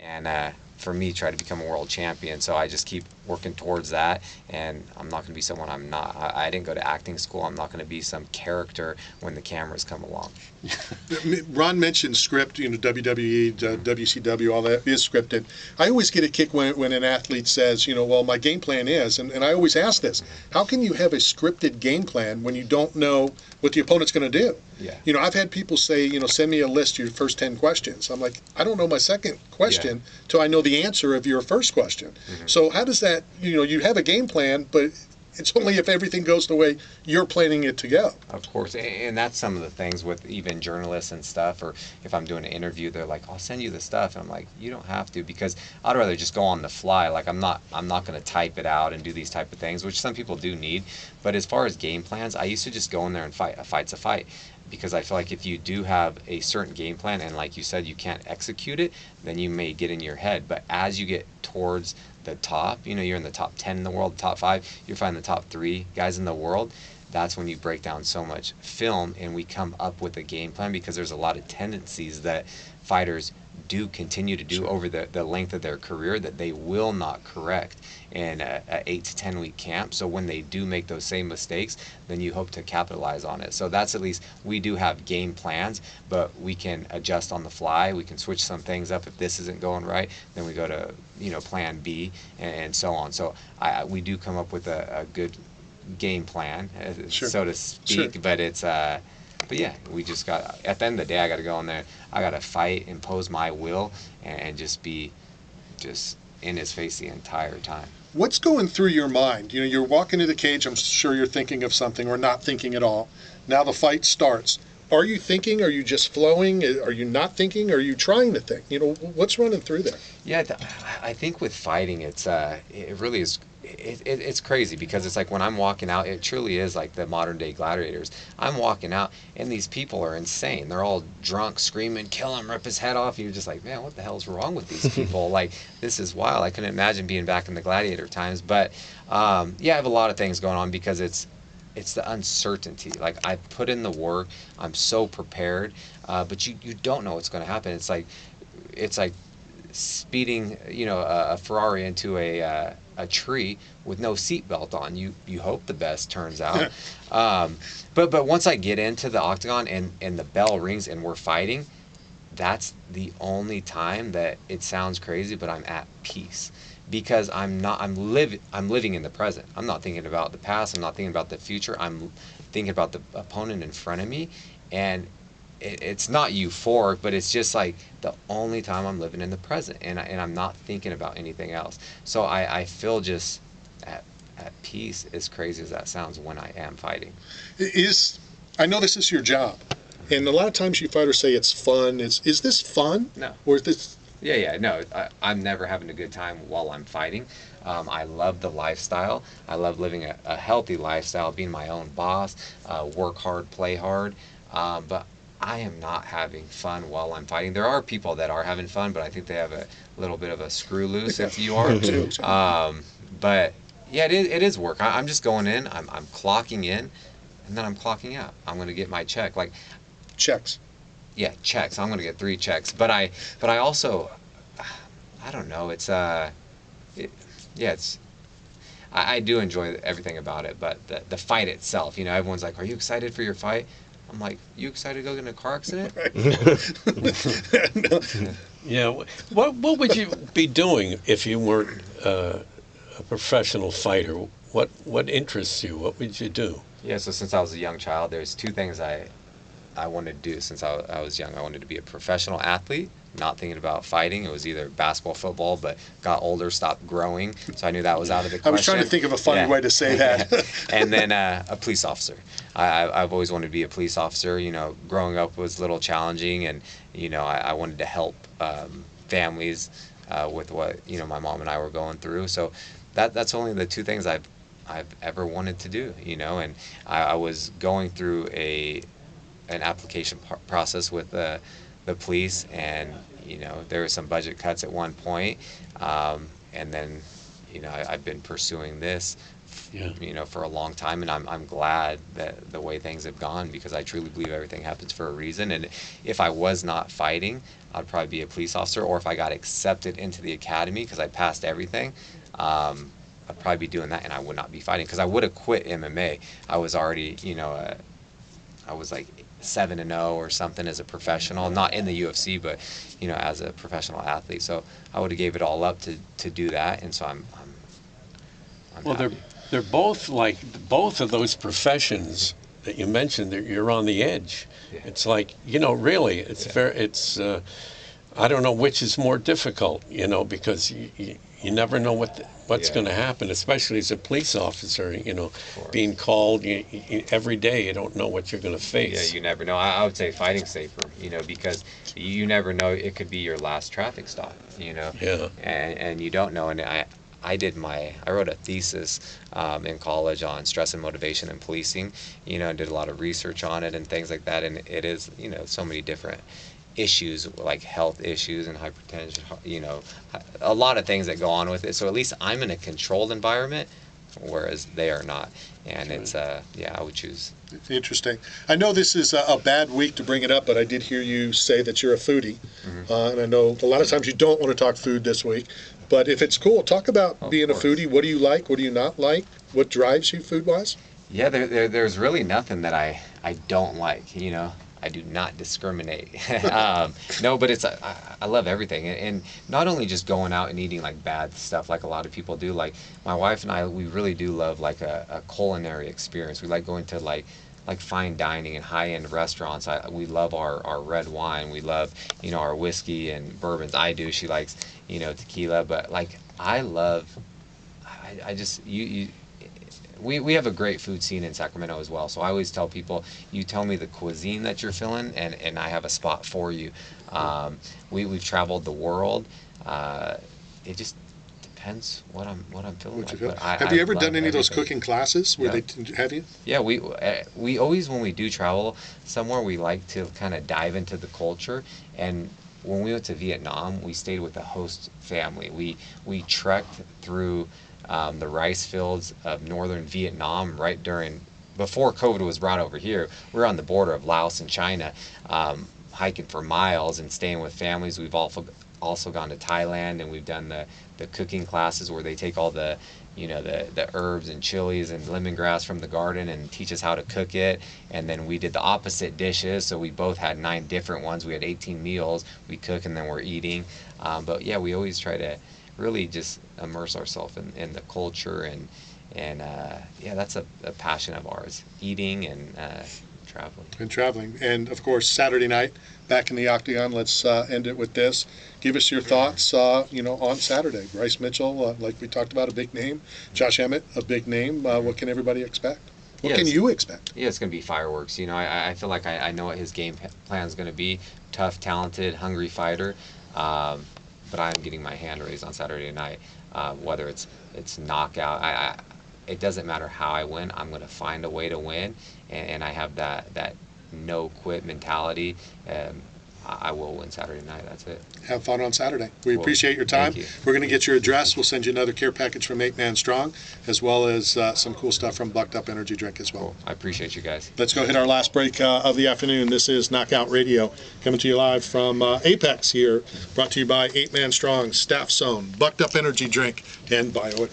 and for me, try to become a world champion. So I just keep working towards that, and I'm not going to be someone I'm not. I didn't go to acting school. I'm not going to be some character when the cameras come along. Ron mentioned script, WWE, WCW, all that is scripted. I always get a kick when an athlete says, well, my game plan is, and I always ask this, how can you have a scripted game plan when you don't know what the opponent's going to do? Yeah. I've had people say, send me a list of your first 10 questions. I'm like, I don't know my second question till I know the answer of your first question. Mm-hmm. So how does that, you have a game plan, but it's only if everything goes the way you're planning it to go. Of course, and that's some of the things with even journalists and stuff, or if I'm doing an interview, they're like, I'll send you the stuff, and I'm like, you don't have to, because I'd rather just go on the fly. Like, I'm not going to type it out and do these type of things, which some people do need. But as far as game plans, I used to just go in there and fight. A fight's a fight. Because I feel like if you do have a certain game plan and like you said, you can't execute it, then you may get in your head. But as you get towards the top, you're in the top 10 in the world, top 5, you're finding the top 3 guys in the world, that's when you break down so much film and we come up with a game plan, because there's a lot of tendencies that fighters do continue to do over the length of their career that they will not correct in a 8 to 10 week camp. So when they do make those same mistakes, then you hope to capitalize on it. So that's, at least we do have game plans, but we can adjust on the fly. We can switch some things up. If this isn't going right, then we go to plan B and so on. So we do come up with a good game plan, so to speak. Sure. But it's but yeah, we just got, at the end of the day, I got to go in there. I got to fight, impose my will, and just be in his face the entire time. What's going through your mind? You're walking to the cage. I'm sure you're thinking of something or not thinking at all. Now the fight starts. Are you thinking? Are you just flowing? Are you not thinking? Are you trying to think? What's running through there? Yeah, I think with fighting, it really is. It's crazy, because it's like when I'm walking out, it truly is like the modern day gladiators. I'm walking out and these people are insane. They're all drunk, screaming, kill him, rip his head off. You're just like, man, what the hell's wrong with these people? Like, this is wild. I couldn't imagine being back in the gladiator times. But I have a lot of things going on, because it's the uncertainty. Like, I put in the work, I'm so prepared, but you don't know what's going to happen. It's like speeding, a Ferrari into a tree with no seatbelt on. You hope the best turns out. But once I get into the octagon and the bell rings and we're fighting, that's the only time that, it sounds crazy, but I'm at peace, because I'm living in the present. I'm not thinking about the past. I'm not thinking about the future. I'm thinking about the opponent in front of me, and it's not euphoric, but it's just like the only time I'm living in the present, and I'm not thinking about anything else. So I feel just at peace, as crazy as that sounds, when I am fighting. I know this is your job, and a lot of times you fighters say it's fun. Is this fun? No. Or is this? Yeah, no. I'm never having a good time while I'm fighting. I love the lifestyle. I love living a healthy lifestyle, being my own boss, work hard, play hard. But I am not having fun while I'm fighting. There are people that are having fun, but I think they have a little bit of a screw loose, if you are. But yeah, it is work. I'm just going in, I'm clocking in, and then I'm clocking out. I'm going to get my check. Like, Checks. Yeah, checks. I'm going to get 3 checks. But I also, I don't know. I do enjoy everything about it. But the fight itself, everyone's like, "Are you excited for your fight?" I'm like, "You excited to go get in a car accident?" Yeah. What would you be doing if you weren't a professional fighter? What interests you? What would you do? Yeah. So since I was a young child, there's 2 things I wanted to do since I was young. I wanted to be a professional athlete, not thinking about fighting. It was either basketball, football, but got older, stopped growing, so I knew that was out of the question. I was trying to think of a funny way to say that. And then a police officer. I've always wanted to be a police officer. Growing up was a little challenging, and I wanted to help families with what my mom and I were going through. So that's only the 2 things I've ever wanted to do. And I was going through an application process with the police, and there were some budget cuts at one point, and then I've been pursuing this Yeah. For a long time, and I'm glad that the way things have gone, because I truly believe everything happens for a reason. And if I was not fighting, I'd probably be a police officer, or if I got accepted into the academy because I passed everything, I'd probably be doing that, and I would not be fighting because I would have quit MMA. I was already, I was like 7-0 or something as a professional, not in the UFC, but as a professional athlete. So I would have gave it all up to do that, and so I'm Well, happy. they're both like both of those professions that you mentioned. You're on the edge. Yeah. It's like really, it's very. It's I don't know which is more difficult. Because you never know what's Yeah. going to happen, especially as a police officer. Of course. Being called every day. You don't know what you're going to face. Yeah, you never know. I would say fighting safer, because you never know. It could be your last traffic stop, Yeah. and you don't know. And I wrote a thesis in college on stress and motivation in policing, and did a lot of research on it and things like that. And it is, so many different issues, like health issues and hypertension, a lot of things that go on with it. So at least I'm in a controlled environment, whereas they are not. And it's, I would choose. Interesting. I know this is a bad week to bring it up, but I did hear you say that you're a foodie. And I know a lot of times you don't want to talk food this week. But if it's cool, talk about being a foodie. What do you like? What do you not like? What drives you food-wise? Yeah, there's really nothing that I don't like. I do not discriminate. No, but I love everything, and not only just going out and eating like bad stuff like a lot of people do. Like my wife and I, we really do love like a culinary experience. We like going to like fine dining and high-end restaurants. We love our red wine. We love our whiskey and bourbons. I do. She likes tequila, but like I love. I just we have a great food scene in Sacramento as well. So I always tell people, you tell me the cuisine that you're feeling, and I have a spot for you. We've traveled the world. It just depends what I'm feeling like. But Have you ever love done any of those everything. cooking classes where have you? Yeah, we always, when we do travel somewhere, we like to kind of dive into the culture. And when we went to Vietnam, we stayed with a host family. We trekked through the rice fields of northern Vietnam before COVID was brought over here. We were on the border of Laos and China, hiking for miles and staying with families. We've also gone to Thailand, and we've done the cooking classes where they take all the the herbs and chilies and lemongrass from the garden and teach us how to cook it. And then we did the opposite dishes, so we both had 9 different ones. We had 18 meals. We cook and then we're eating. But yeah, we always try to really just immerse ourselves in the culture, and yeah, that's a passion of ours, eating and traveling. And of course, Saturday night, back in the Octagon. Let's end it with this. Give us your thoughts, on Saturday. Bryce Mitchell, like we talked about, a big name. Josh Emmett, a big name. What can everybody expect? What can you expect? Yeah, it's going to be fireworks. I feel like I know what his game plan is going to be. Tough, talented, hungry fighter. But I'm getting my hand raised on Saturday night. Whether it's knockout, it doesn't matter how I win. I'm going to find a way to win, and I have that no quit mentality. I will win Saturday night. That's it. Have fun on Saturday. We appreciate your time. Thank you. We're going to get your address. We'll send you another care package from 8 Man Strong, as well as some cool stuff from Bucked Up Energy Drink as well. Cool. I appreciate you guys. Let's go hit our last break of the afternoon. This is Knockout Radio, coming to you live from Apex here, brought to you by 8 Man Strong, Staff Zone, Bucked Up Energy Drink, and BioX.